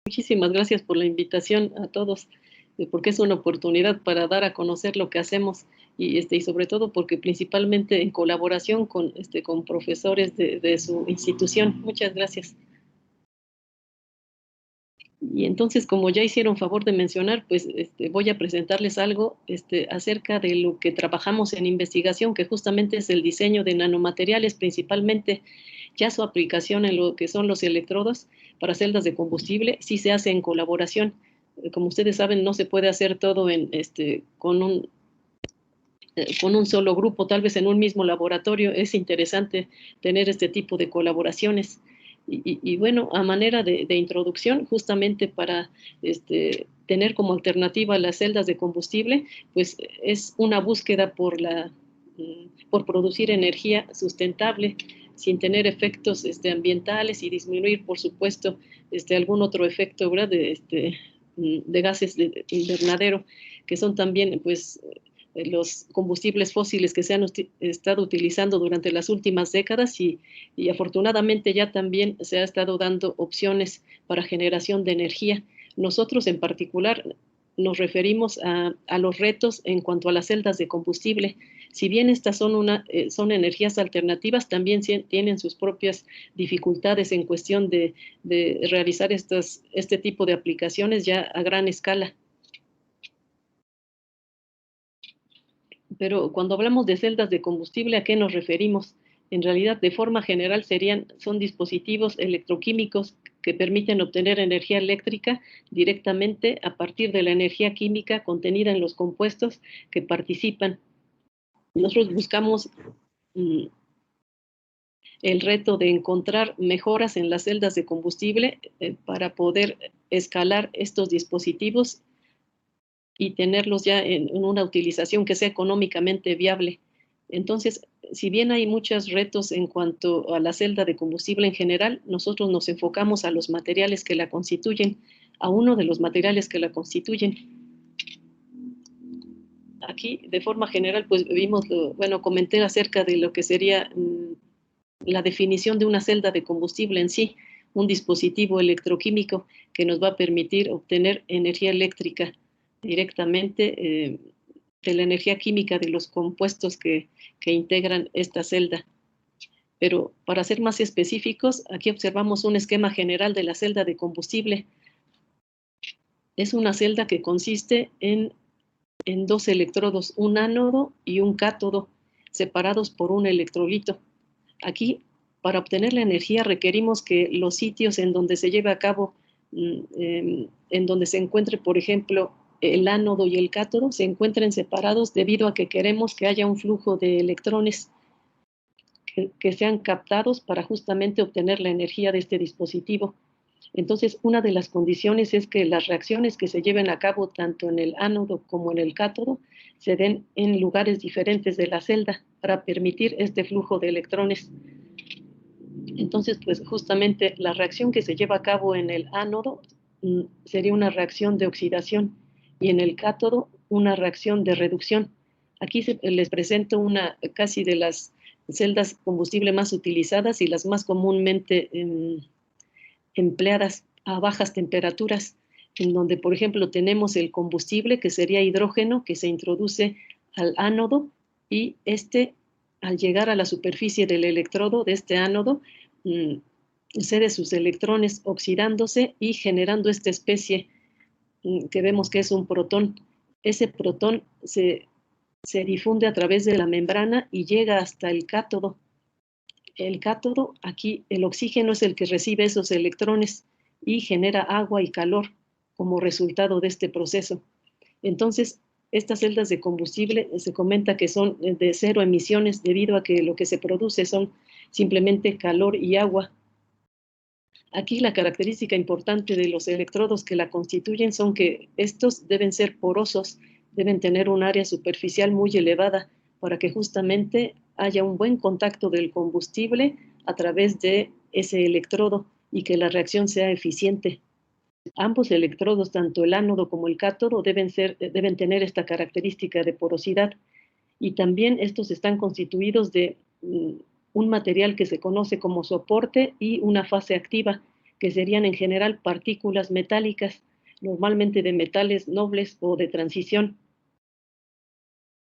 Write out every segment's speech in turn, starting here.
Muchísimas gracias por la invitación a todos, porque es una oportunidad para dar a conocer lo que hacemos y sobre todo porque principalmente en colaboración con profesores de su institución. Muchas gracias. Y entonces, como ya hicieron favor de mencionar, pues voy a presentarles algo acerca de lo que trabajamos en investigación, que justamente es el diseño de nanomateriales, principalmente ya su aplicación en lo que son los electrodos para celdas de combustible, sí se hace en colaboración. Como ustedes saben, no se puede hacer todo con un solo grupo, tal vez en un mismo laboratorio. Es interesante tener este tipo de colaboraciones. Y bueno, a manera de introducción, justamente para tener como alternativa las celdas de combustible, pues es una búsqueda por producir energía sustentable sin tener efectos ambientales y disminuir, por supuesto, algún otro efecto, ¿verdad? De gases de invernadero, que son también, pues, los combustibles fósiles que se han estado utilizando durante las últimas décadas y afortunadamente ya también se ha estado dando opciones para generación de energía. Nosotros en particular nos referimos a los retos en cuanto a las celdas de combustible. Si bien estas son energías alternativas, también tienen sus propias dificultades en cuestión de realizar este tipo de aplicaciones ya a gran escala. Pero cuando hablamos de celdas de combustible, ¿a qué nos referimos? En realidad, de forma general, son dispositivos electroquímicos que permiten obtener energía eléctrica directamente a partir de la energía química contenida en los compuestos que participan. Nosotros buscamos mm, el reto de encontrar mejoras en las celdas de combustible para poder escalar estos dispositivos y tenerlos ya en una utilización que sea económicamente viable. Entonces, si bien hay muchos retos en cuanto a la celda de combustible en general, nosotros nos enfocamos a los materiales que la constituyen, a uno de los materiales que la constituyen. Aquí, de forma general, pues comenté acerca de lo que sería la definición de una celda de combustible en sí, un dispositivo electroquímico que nos va a permitir obtener energía eléctrica directamente de la energía química de los compuestos que integran esta celda. Pero para ser más específicos, aquí observamos un esquema general de la celda de combustible. Es una celda que consiste en dos electrodos, un ánodo y un cátodo, separados por un electrolito. Aquí, para obtener la energía, requerimos que los sitios en donde se lleve a cabo, en donde se encuentre, por ejemplo, el ánodo y el cátodo, se encuentren separados debido a que queremos que haya un flujo de electrones que sean captados para justamente obtener la energía de este dispositivo. Entonces, una de las condiciones es que las reacciones que se lleven a cabo tanto en el ánodo como en el cátodo se den en lugares diferentes de la celda para permitir este flujo de electrones. Entonces, pues justamente la reacción que se lleva a cabo en el ánodo sería una reacción de oxidación y en el cátodo una reacción de reducción. Aquí les presento una casi de las celdas combustible más utilizadas y las más comúnmente empleadas a bajas temperaturas, en donde, por ejemplo, tenemos el combustible, que sería hidrógeno, que se introduce al ánodo y al llegar a la superficie del electrodo de este ánodo, cede sus electrones oxidándose y generando esta especie que vemos que es un protón. Ese protón se difunde a través de la membrana y llega hasta el cátodo. El cátodo, aquí el oxígeno es el que recibe esos electrones y genera agua y calor como resultado de este proceso. Entonces, estas celdas de combustible se comenta que son de cero emisiones debido a que lo que se produce son simplemente calor y agua. Aquí la característica importante de los electrodos que la constituyen son que estos deben ser porosos, deben tener un área superficial muy elevada para que justamente haya un buen contacto del combustible a través de ese electrodo y que la reacción sea eficiente. Ambos electrodos, tanto el ánodo como el cátodo, deben tener esta característica de porosidad y también estos están constituidos de un material que se conoce como soporte y una fase activa, que serían en general partículas metálicas, normalmente de metales nobles o de transición.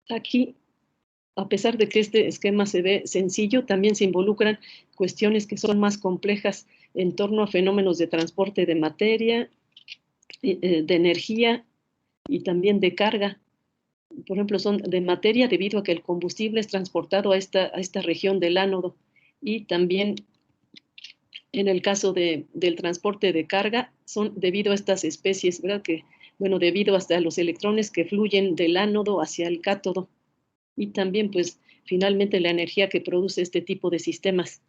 Aquí, a pesar de que este esquema se ve sencillo, también se involucran cuestiones que son más complejas en torno a fenómenos de transporte de materia, de energía y también de carga. Por ejemplo, son de materia debido a que el combustible es transportado a esta región del ánodo, y también en el caso del transporte de carga son debido a estas especies, ¿verdad? Que, bueno, debido hasta a los electrones que fluyen del ánodo hacia el cátodo, y también pues finalmente la energía que produce este tipo de sistemas.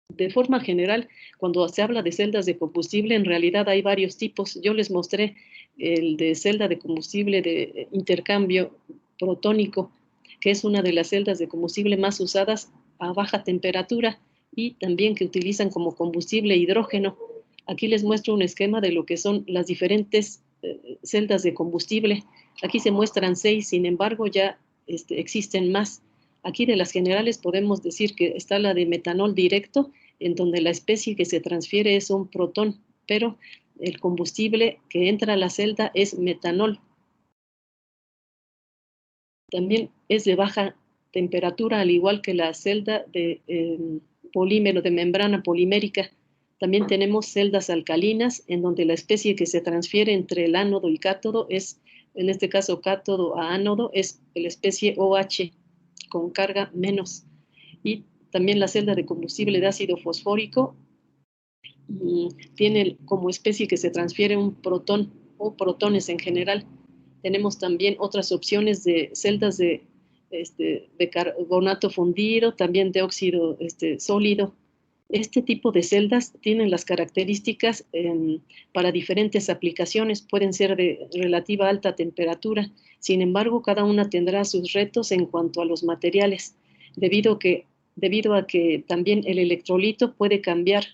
De forma general, cuando se habla de celdas de combustible, en realidad hay varios tipos. Yo les mostré el de celda de combustible de intercambio protónico, que es una de las celdas de combustible más usadas a baja temperatura y también que utilizan como combustible hidrógeno. Aquí les muestro un esquema de lo que son las diferentes celdas de combustible. Aquí se muestran 6, sin embargo ya existen más. Aquí de las generales podemos decir que está la de metanol directo, en donde la especie que se transfiere es un protón, pero el combustible que entra a la celda es metanol. También es de baja temperatura, al igual que la celda de polímero, de membrana polimérica. También tenemos celdas alcalinas, en donde la especie que se transfiere entre el ánodo y cátodo es, en este caso cátodo a ánodo, es la especie OH, con carga menos. Y también la celda de combustible de ácido fosfórico tiene como especie que se transfiere un protón o protones en general. Tenemos también otras opciones de celdas de carbonato fundido, también de óxido sólido. Este tipo de celdas tienen las características para diferentes aplicaciones, pueden ser de relativa alta temperatura. Sin embargo, cada una tendrá sus retos en cuanto a los materiales, debido a que también el electrolito puede cambiar,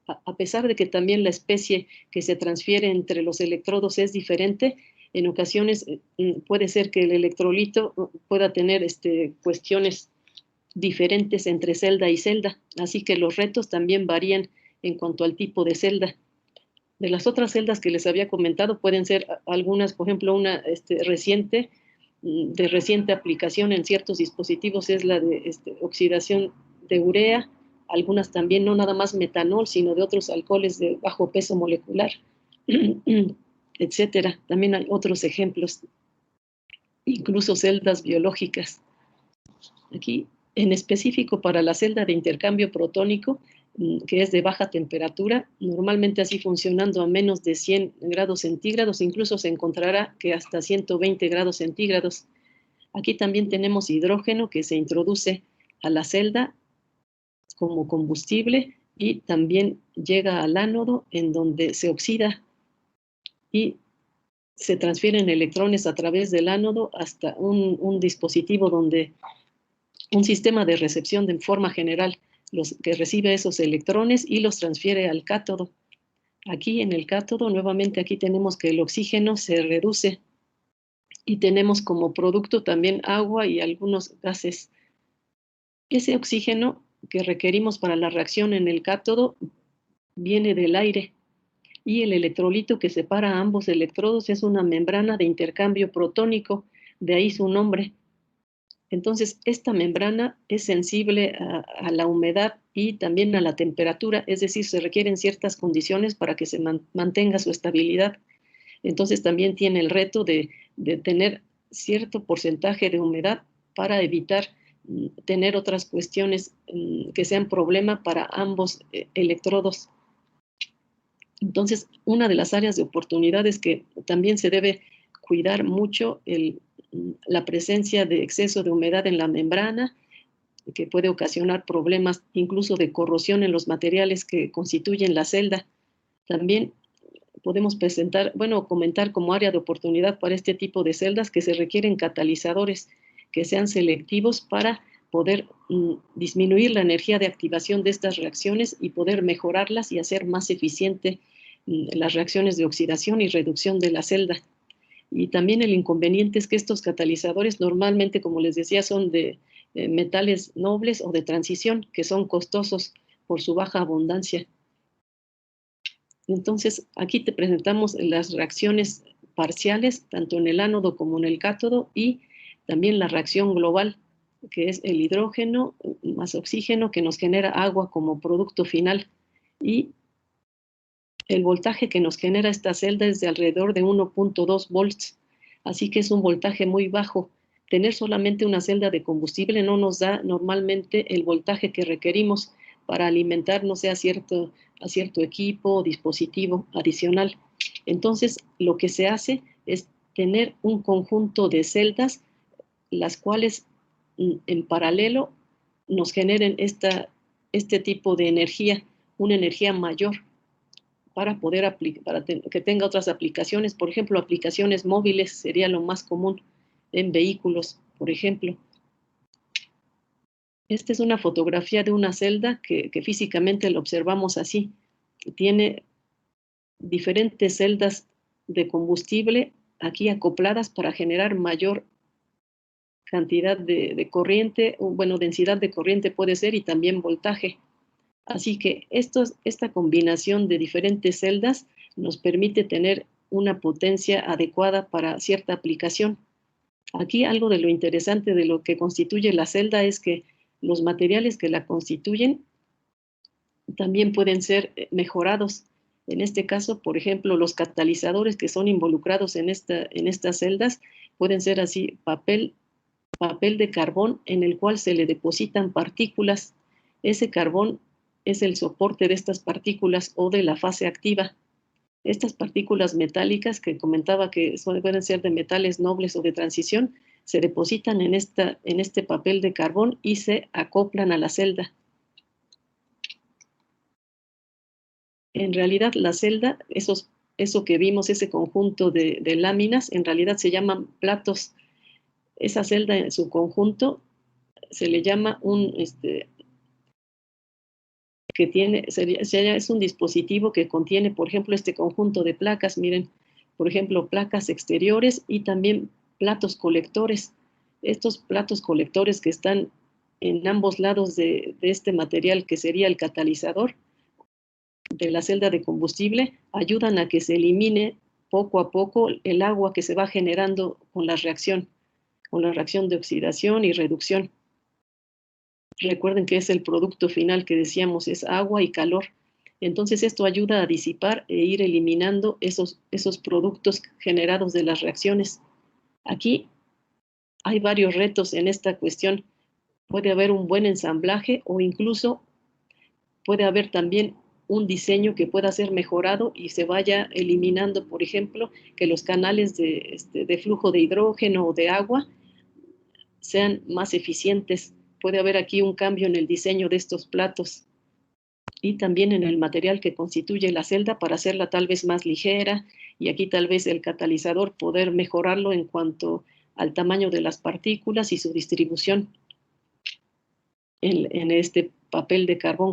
a pesar de que también la especie que se transfiere entre los electrodos es diferente. En ocasiones puede ser que el electrolito pueda tener cuestiones diferentes entre celda y celda, así que los retos también varían en cuanto al tipo de celda. De las otras celdas que les había comentado, pueden ser algunas, por ejemplo, una de reciente aplicación en ciertos dispositivos es la de oxidación de urea, algunas también no nada más metanol, sino de otros alcoholes de bajo peso molecular, etcétera. También hay otros ejemplos, incluso celdas biológicas. Aquí, en específico para la celda de intercambio protónico, que es de baja temperatura, normalmente así funcionando a menos de 100 grados centígrados, incluso se encontrará que hasta 120 grados centígrados. Aquí también tenemos hidrógeno que se introduce a la celda como combustible y también llega al ánodo, en donde se oxida y se transfieren electrones a través del ánodo hasta un dispositivo donde un sistema de recepción de forma general que recibe esos electrones y los transfiere al cátodo. Aquí en el cátodo, nuevamente aquí tenemos que el oxígeno se reduce y tenemos como producto también agua y algunos gases. Ese oxígeno que requerimos para la reacción en el cátodo viene del aire, y el electrolito que separa ambos electrodos es una membrana de intercambio protónico, de ahí su nombre. Entonces, esta membrana es sensible a la humedad y también a la temperatura, es decir, se requieren ciertas condiciones para que se mantenga su estabilidad. Entonces, también tiene el reto de tener cierto porcentaje de humedad para evitar tener otras cuestiones que sean problema para ambos electrodos. Entonces, una de las áreas de oportunidad es que también se debe cuidar mucho la presencia de exceso de humedad en la membrana, que puede ocasionar problemas incluso de corrosión en los materiales que constituyen la celda. También podemos comentar como área de oportunidad para este tipo de celdas que se requieren catalizadores que sean selectivos para poder disminuir la energía de activación de estas reacciones y poder mejorarlas y hacer más eficiente las reacciones de oxidación y reducción de la celda. Y también el inconveniente es que estos catalizadores normalmente, como les decía, son de metales nobles o de transición, que son costosos por su baja abundancia. Entonces, aquí te presentamos las reacciones parciales, tanto en el ánodo como en el cátodo, y también la reacción global, que es el hidrógeno más oxígeno, que nos genera agua como producto final. Y el voltaje que nos genera esta celda es de alrededor de 1.2 volts, así que es un voltaje muy bajo. Tener solamente una celda de combustible no nos da normalmente el voltaje que requerimos para alimentar, no sé, a cierto equipo o dispositivo adicional. Entonces, lo que se hace es tener un conjunto de celdas, las cuales en paralelo nos generen este tipo de energía, una energía mayor, para poder para que tenga otras aplicaciones. Por ejemplo, aplicaciones móviles sería lo más común en vehículos, por ejemplo. Esta es una fotografía de una celda que físicamente la observamos así. Tiene diferentes celdas de combustible aquí acopladas para generar mayor cantidad de corriente, bueno, densidad de corriente puede ser, y también voltaje. Así que esta combinación de diferentes celdas nos permite tener una potencia adecuada para cierta aplicación. Aquí algo de lo interesante de lo que constituye la celda es que los materiales que la constituyen también pueden ser mejorados. En este caso, por ejemplo, los catalizadores que son involucrados en estas celdas pueden ser así papel de carbón en el cual se le depositan partículas. Ese carbón es el soporte de estas partículas o de la fase activa. Estas partículas metálicas que comentaba que pueden ser de metales nobles o de transición, se depositan en este papel de carbón y se acoplan a la celda. En realidad, la celda, eso que vimos, ese conjunto de láminas, en realidad se llaman platos. Esa celda en su conjunto se le llama es un dispositivo que contiene, por ejemplo, este conjunto de placas. Miren, por ejemplo, placas exteriores y también platos colectores. Estos platos colectores que están en ambos lados de este material, que sería el catalizador de la celda de combustible, ayudan a que se elimine poco a poco el agua que se va generando con la reacción de oxidación y reducción. Recuerden que es el producto final que decíamos, es agua y calor. Entonces esto ayuda a disipar e ir eliminando esos productos generados de las reacciones. Aquí hay varios retos en esta cuestión. Puede haber un buen ensamblaje o incluso puede haber también un diseño que pueda ser mejorado y se vaya eliminando, por ejemplo, que los canales de flujo de hidrógeno o de agua sean más eficientes. Puede haber aquí un cambio en el diseño de estos platos y también en el material que constituye la celda para hacerla tal vez más ligera, y aquí tal vez el catalizador poder mejorarlo en cuanto al tamaño de las partículas y su distribución en este papel de carbón